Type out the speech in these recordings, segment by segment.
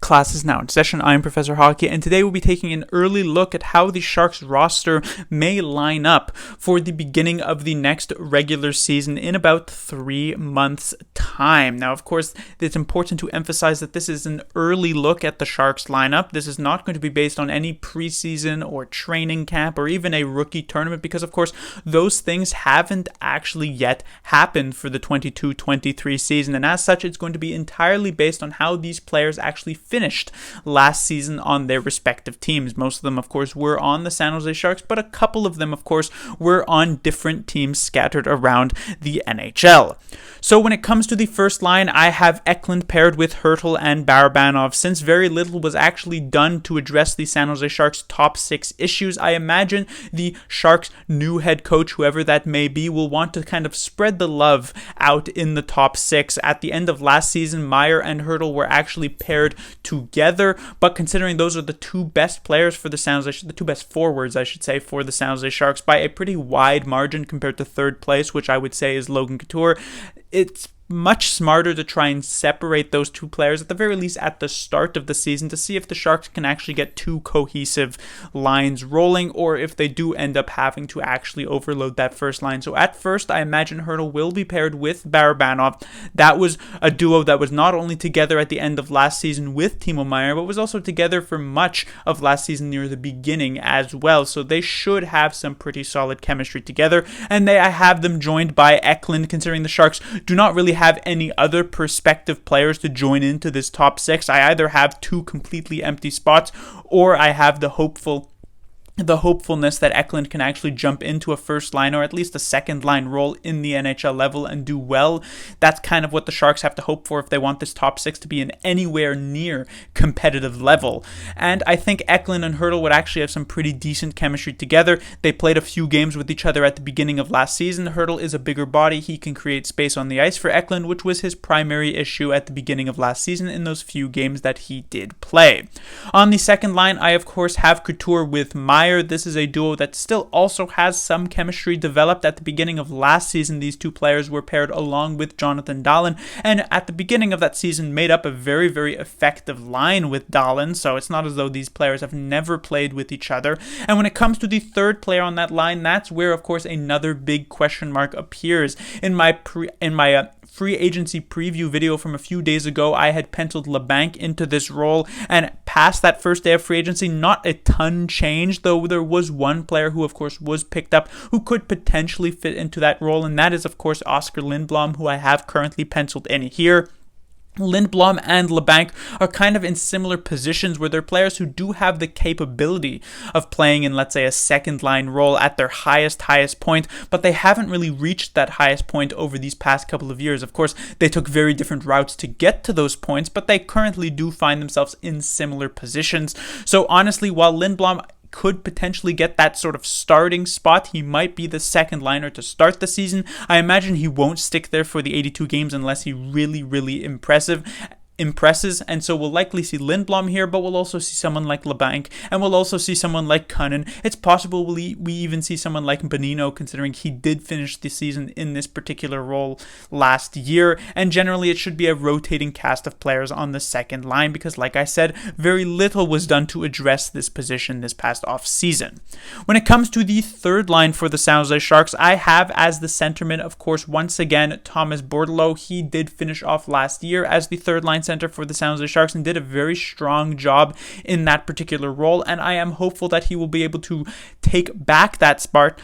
Class is now in session. I'm Professor Hockey, and today we'll be taking an early look at how the Sharks roster may line up for the beginning of the next regular season in about 3 months' time. Now, of course, it's important to emphasize that this is an early look at the Sharks lineup. This is not going to be based on any preseason or training camp or even a rookie tournament because, of course, those things haven't actually yet happened for the 22-23 season, and as such, it's going to be entirely based on how these players actually finished last season on their respective teams. Most of them, of course, were on the San Jose Sharks, but a couple of them, of course, were on different teams scattered around the NHL. So when it comes to the first line, I have Eklund paired with Hertl and Barabanov. Since very little was actually done to address the San Jose Sharks' top 6 issues, I imagine the Sharks' new head coach, whoever that may be, will want to kind of spread the love out in the top 6. At the end of last season, Meier and Hertl were actually paired together, but considering those are the two best players for the San Jose, the two best forwards, I should say, for the San Jose Sharks by a pretty wide margin compared to third place, which I would say is Logan Couture, it's much smarter to try and separate those two players at the very least at the start of the season to see if the Sharks can actually get two cohesive lines rolling or if they do end up having to actually overload that first line. So at first, I imagine Hertl will be paired with Barabanov. That was a duo that was not only together at the end of last season with Timo Meier, but was also together for much of last season near the beginning as well. So they should have some pretty solid chemistry together. And I have them joined by Eklund, considering the Sharks do not really have any other prospective players to join into this top 6. I either have 2 completely empty spots or I have the hopefulness that Eklund can actually jump into a first line or at least a second line role in the NHL level and do well. That's kind of what the Sharks have to hope for if they want this top 6 to be an anywhere near competitive level. And I think Eklund and Hertl would actually have some pretty decent chemistry together. They played a few games with each other at the beginning of last season. Hertl is a bigger body. He can create space on the ice for Eklund, which was his primary issue at the beginning of last season in those few games that he did play. On the second line, I of course have Couture with Meier. This is a duo that still also has some chemistry developed. At the beginning of last season, these two players were paired along with Jonathan Dahlen, and at the beginning of that season made up a very, very effective line with Dahlen, so it's not as though these players have never played with each other. And when it comes to the third player on that line, that's where, of course, another big question mark appears. In my free agency preview video from a few days ago, I had penciled LeBanc into this role, and past that first day of free agency, not a ton changed, though there was one player who, of course, was picked up who could potentially fit into that role, and that is, of course, Oscar Lindblom, who I have currently penciled in here. Lindblom and LeBanc are kind of in similar positions where they're players who do have the capability of playing in, let's say, a second line role at their highest point, but they haven't really reached that highest point over these past couple of years. Of course, they took very different routes to get to those points, but they currently do find themselves in similar positions. So honestly, while Lindblom could potentially get that sort of starting spot, he might be the second liner to start the season. I imagine he won't stick there for the 82 games unless he really impresses, and so we'll likely see Lindblom here, but we'll also see someone like LeBanc, and we'll also see someone like Cunnin. It's possible we even see someone like Bonino, considering he did finish the season in this particular role last year, and generally it should be a rotating cast of players on the second line because, like I said, very little was done to address this position this past off-season. When it comes to the third line for the San Jose Sharks, I have as the centerman, of course, once again, Thomas Bordeleau. He did finish off last year as the third line center for the San Jose Sharks and did a very strong job in that particular role, and I am hopeful that he will be able to take back that spot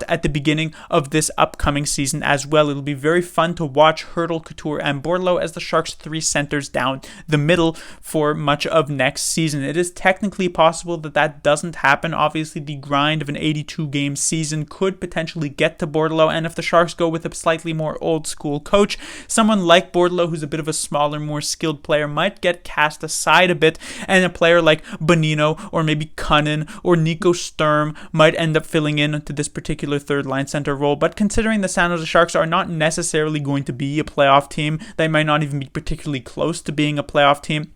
at the beginning of this upcoming season as well. It'll be very fun to watch Hertl, Couture, and Bordeleau as the Sharks' 3 centers down the middle for much of next season. It is technically possible that doesn't happen. Obviously, the grind of an 82-game season could potentially get to Bordeleau, and if the Sharks go with a slightly more old-school coach, someone like Bordeleau, who's a bit of a smaller, more skilled player, might get cast aside a bit, and a player like Bonino or maybe Cunnin or Nico Sturm might end up filling in to this particular third line center role. But considering the San Jose Sharks are not necessarily going to be a playoff team, they might not even be particularly close to being a playoff team,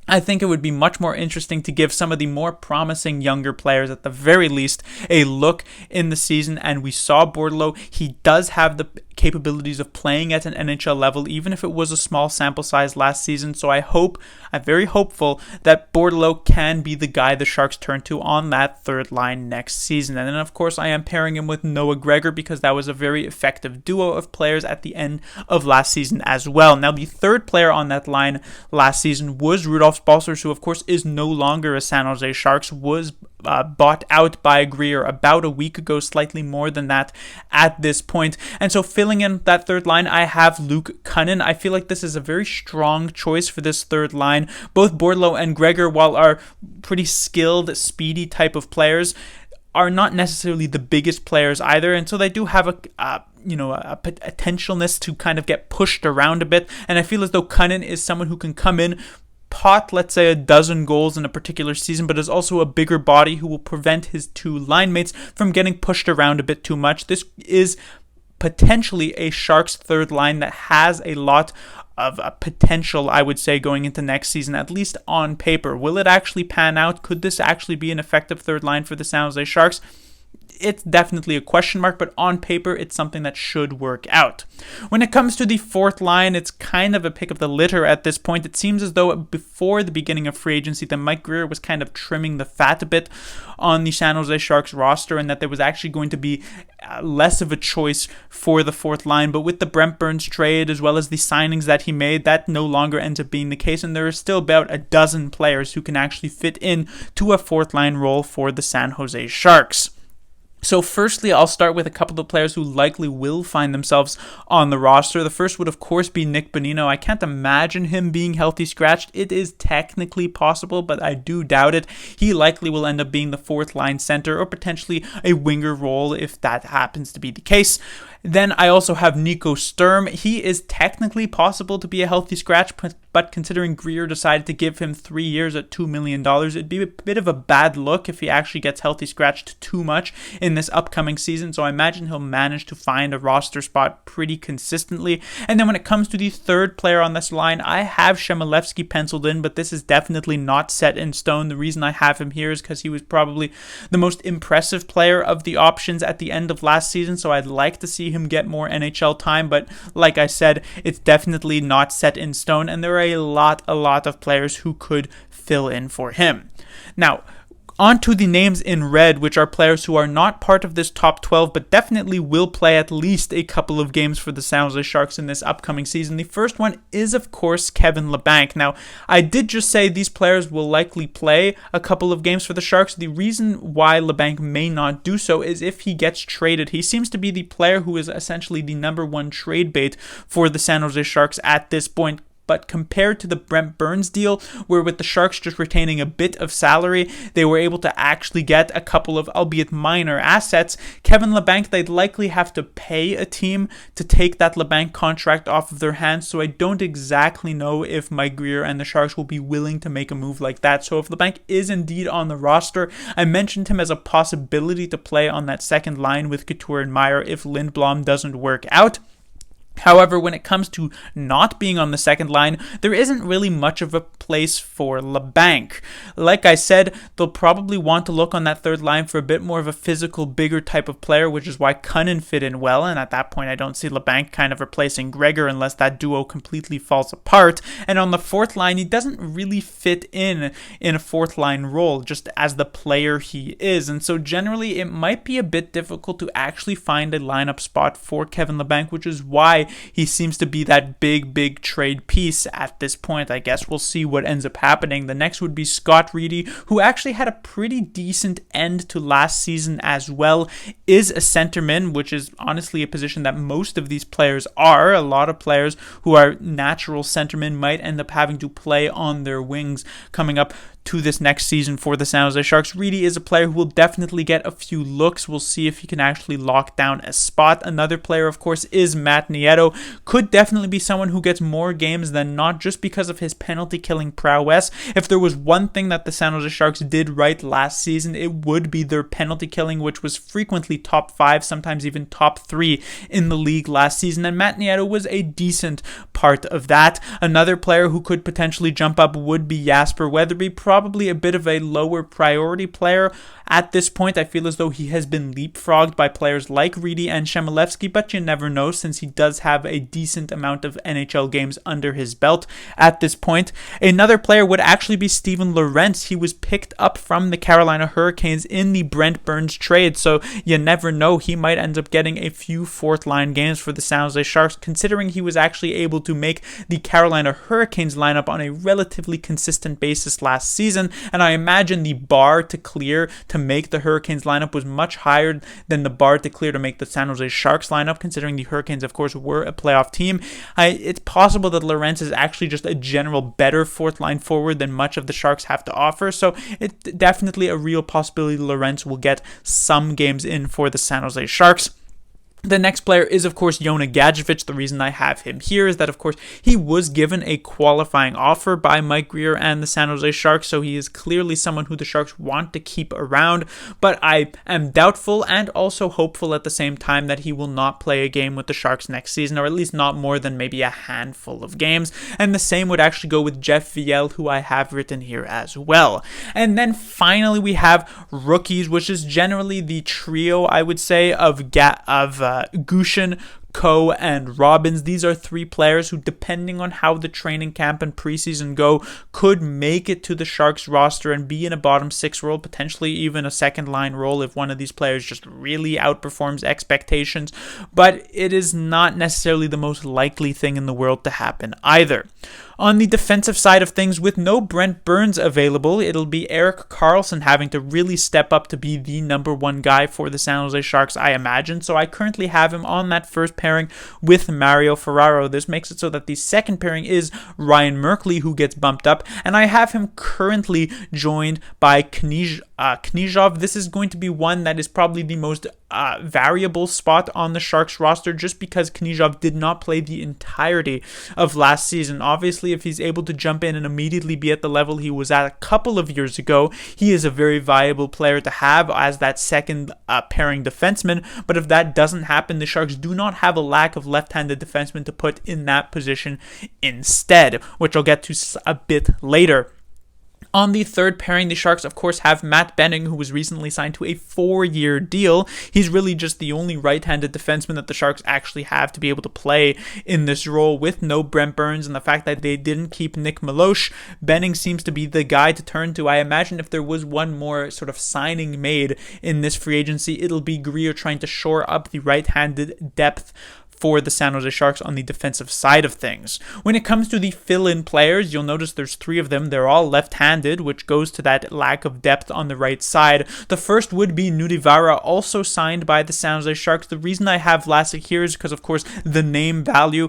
I think it would be much more interesting to give some of the more promising younger players, at the very least, a look in the season. And we saw Bordeleau. He does have the capabilities of playing at an NHL level, even if it was a small sample size last season. So I'm very hopeful that Bordelot can be the guy the Sharks turn to on that third line next season. And then, of course, I am pairing him with Noah Gregor because that was a very effective duo of players at the end of last season as well. Now, the third player on that line last season was Rudolf Balcers, who, of course, is no longer a San Jose Sharks, was bought out by Greer about a week ago, slightly more than that at this point. And so filling in that third line, I have Luke Kunin. I feel like this is a very strong choice for this third line. Both Bordelot and Gregor, while are pretty skilled, speedy type of players, are not necessarily the biggest players either, and so they do have a potentialness to kind of get pushed around a bit. And I feel as though Kunin is someone who can come in, pot, let's say, a dozen goals in a particular season, but is also a bigger body who will prevent his two line mates from getting pushed around a bit too much. This is potentially a Sharks third line that has a lot of potential, I would say, going into next season, at least on paper. Will it actually pan out? Could this actually be an effective third line for the San Jose Sharks? It's definitely a question mark, but on paper, it's something that should work out. When it comes to the fourth line, it's kind of a pick of the litter at this point. It seems as though before the beginning of free agency, that Mike Greer was kind of trimming the fat a bit on the San Jose Sharks roster, and that there was actually going to be less of a choice for the fourth line. But with the Brent Burns trade, as well as the signings that he made, that no longer ends up being the case, and there are still about a dozen players who can actually fit in to a fourth line role for the San Jose Sharks. So firstly, I'll start with a couple of players who likely will find themselves on the roster. The first would, of course, be Nick Bonino. I can't imagine him being healthy scratched. It is technically possible, but I do doubt it. He likely will end up being the fourth line center or potentially a winger role if that happens to be the case. Then I also have Nico Sturm. He is technically possible to be a healthy scratch, but considering Greer decided to give him 3 years at $2 million, it'd be a bit of a bad look if he actually gets healthy scratched too much in this upcoming season. So I imagine he'll manage to find a roster spot pretty consistently. And then when it comes to the third player on this line, I have Chmelevski penciled in, but this is definitely not set in stone. The reason I have him here is because he was probably the most impressive player of the options at the end of last season. So I'd like to see him get more NHL time, but like I said, it's definitely not set in stone, and there are a lot of players who could fill in for him. Now, on to the names in red, which are players who are not part of this top 12, but definitely will play at least a couple of games for the San Jose Sharks in this upcoming season. The first one is, of course, Kevin Labanc. Now, I did just say these players will likely play a couple of games for the Sharks. The reason why Labanc may not do so is if he gets traded. He seems to be the player who is essentially the number one trade bait for the San Jose Sharks at this point. But compared to the Brent Burns deal, where with the Sharks just retaining a bit of salary, they were able to actually get a couple of, albeit minor, assets, Kevin Labanc, they'd likely have to pay a team to take that Labanc contract off of their hands. So I don't exactly know if Mike Greer and the Sharks will be willing to make a move like that. So if Labanc is indeed on the roster, I mentioned him as a possibility to play on that second line with Couture and Meyer if Lindblom doesn't work out. However, when it comes to not being on the second line, there isn't really much of a place for Labanc. Like I said, they'll probably want to look on that third line for a bit more of a physical, bigger type of player, which is why Kunin fit in well, and at that point I don't see Labanc kind of replacing Gregor unless that duo completely falls apart. And on the fourth line, he doesn't really fit in a fourth line role, just as the player he is, and so generally it might be a bit difficult to actually find a lineup spot for Kevin Labanc, which is why he seems to be that big trade piece at this point. I guess we'll see what ends up happening. The next would be Scott Reedy, who actually had a pretty decent end to last season as well, is a centerman, which is honestly a position that most of these players are. A lot of players who are natural centermen might end up having to play on their wings coming up to this next season for the San Jose Sharks. Reedy is a player who will definitely get a few looks. We'll see if he can actually lock down a spot. Another player, of course, is Matt Nieto. Could definitely be someone who gets more games than not just because of his penalty killing prowess. If there was one thing that the San Jose Sharks did right last season, it would be their penalty killing, which was frequently top 5, sometimes even top 3 in the league last season, and Matt Nieto was a decent part of that. Another player who could potentially jump up would be Jasper Weatherby. probably a bit of a lower priority player at this point. I feel as though he has been leapfrogged by players like Reedy and Chmelevski, but you never know since he does have a decent amount of NHL games under his belt at this point. Another player would actually be Steven Lorentz. He was picked up from the Carolina Hurricanes in the Brent Burns trade, so you never know. He might end up getting a few fourth-line games for the San Jose Sharks, considering he was actually able to make the Carolina Hurricanes lineup on a relatively consistent basis last season, and I imagine the bar to clear to make the Hurricanes lineup was much higher than the bar to clear to make the San Jose Sharks lineup, considering the Hurricanes, of course, were a playoff team. It's possible that Lorentz is actually just a general better fourth-line forward than much of the Sharks have to offer, so it's definitely a real possibility Lorentz will get some games in for the San Jose Sharks. The next player is, of course, Jona Gadjevich. The reason I have him here is that, of course, he was given a qualifying offer by Mike Grier and the San Jose Sharks, so he is clearly someone who the Sharks want to keep around, but I am doubtful and also hopeful at the same time that he will not play a game with the Sharks next season, or at least not more than maybe a handful of games, and the same would actually go with Jeff Viel, who I have written here as well. And then finally we have rookies, which is generally the trio, I would say, of Gushin, Coe, and Robbins. These are three players who, depending on how the training camp and preseason go, could make it to the Sharks roster and be in a bottom six role, potentially even a second line role if one of these players just really outperforms expectations. But it is not necessarily the most likely thing in the world to happen either. On the defensive side of things, with no Brent Burns available, it'll be Erik Karlsson having to really step up to be the number one guy for the San Jose Sharks, I imagine. So I currently have him on that first pairing with Mario Ferraro. This makes it so that the second pairing is Ryan Merkley, who gets bumped up, and I have him currently joined by Knyzhov. This is going to be one that is probably the most variable spot on the Sharks roster, just because Knyzhov did not play the entirety of last season. Obviously, if he's able to jump in and immediately be at the level he was at a couple of years ago, he is a very viable player to have as that second pairing defenseman. But if that doesn't happen, the Sharks do not have a lack of left-handed defensemen to put in that position instead, which I'll get to a bit later. On the third pairing, the Sharks, of course, have Matt Benning, who was recently signed to a 4-year deal. He's really just the only right-handed defenseman that the Sharks actually have to be able to play in this role. With no Brent Burns and the fact that they didn't keep Nick Milosh, Benning seems to be the guy to turn to. I imagine if there was one more sort of signing made in this free agency, it'll be Grier trying to shore up the right-handed depth for the San Jose Sharks on the defensive side of things. When it comes to the fill-in players, you'll notice there's 3 of them. They're all left-handed, which goes to that lack of depth on the right side. The first would be Nudivara, also signed by the San Jose Sharks. The reason I have Vlasic here is because, of course, the name value.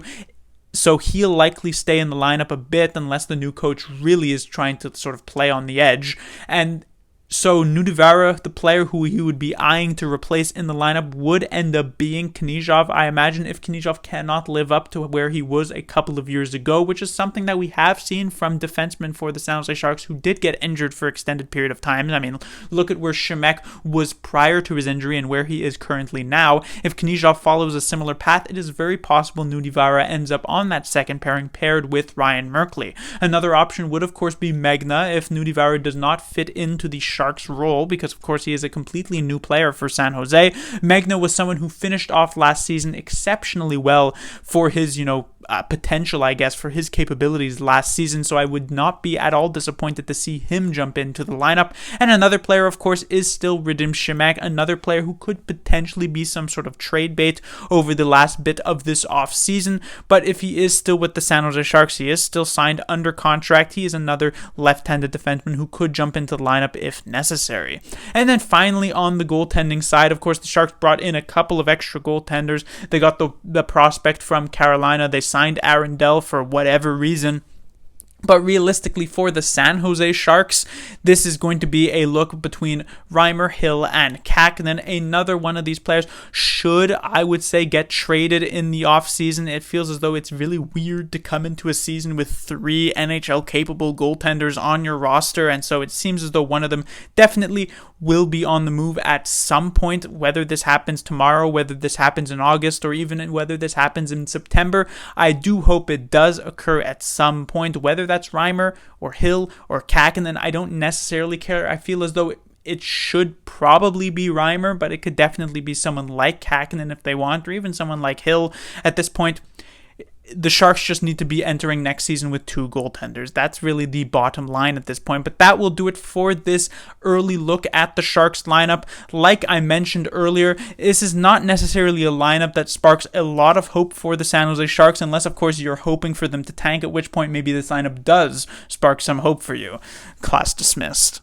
So he'll likely stay in the lineup a bit unless the new coach really is trying to sort of play on the edge. And so Nudivara, the player who he would be eyeing to replace in the lineup, would end up being Knyzhov. I imagine if Knyzhov cannot live up to where he was a couple of years ago, which is something that we have seen from defensemen for the San Jose Sharks who did get injured for extended period of time. I mean, look at where Shemek was prior to his injury and where he is currently now. If Knyzhov follows a similar path, it is very possible Nudivara ends up on that second pairing paired with Ryan Merkley. Another option would, of course, be Megna if Nudivara does not fit into the Sharks role, because of course he is a completely new player for San Jose. Megna was someone who finished off last season exceptionally well for his, potential, I guess, for his capabilities last season, so I would not be at all disappointed to see him jump into the lineup. And another player, of course, is still Radim Shemek, another player who could potentially be some sort of trade bait over the last bit of this off season, but if he is still with the San Jose Sharks, he is still signed under contract. He is another left-handed defenseman who could jump into the lineup if necessary. And then finally, on the goaltending side, of course, the Sharks brought in a couple of extra goaltenders. They got the prospect from Carolina. They signed Aaron Dell for whatever reason. But realistically, for the San Jose Sharks, this is going to be a look between Reimer, Hill, and Kak. And then another one of these players should, I would say, get traded in the offseason. It feels as though it's really weird to come into a season with 3 NHL-capable goaltenders on your roster. And so it seems as though one of them definitely will be on the move at some point, whether this happens tomorrow, whether this happens in August, or even whether this happens in September. I do hope it does occur at some point, whether that that's Reimer or Hill or Kähkönen, I don't necessarily care. I feel as though it should probably be Reimer, but it could definitely be someone like Kähkönen if they want, or even someone like Hill. At this point, the Sharks just need to be entering next season with 2 goaltenders. That's really the bottom line at this point. But that will do it for this early look at the Sharks lineup. Like I mentioned earlier, this is not necessarily a lineup that sparks a lot of hope for the San Jose Sharks, unless, of course, you're hoping for them to tank, at which point maybe this lineup does spark some hope for you. Class dismissed.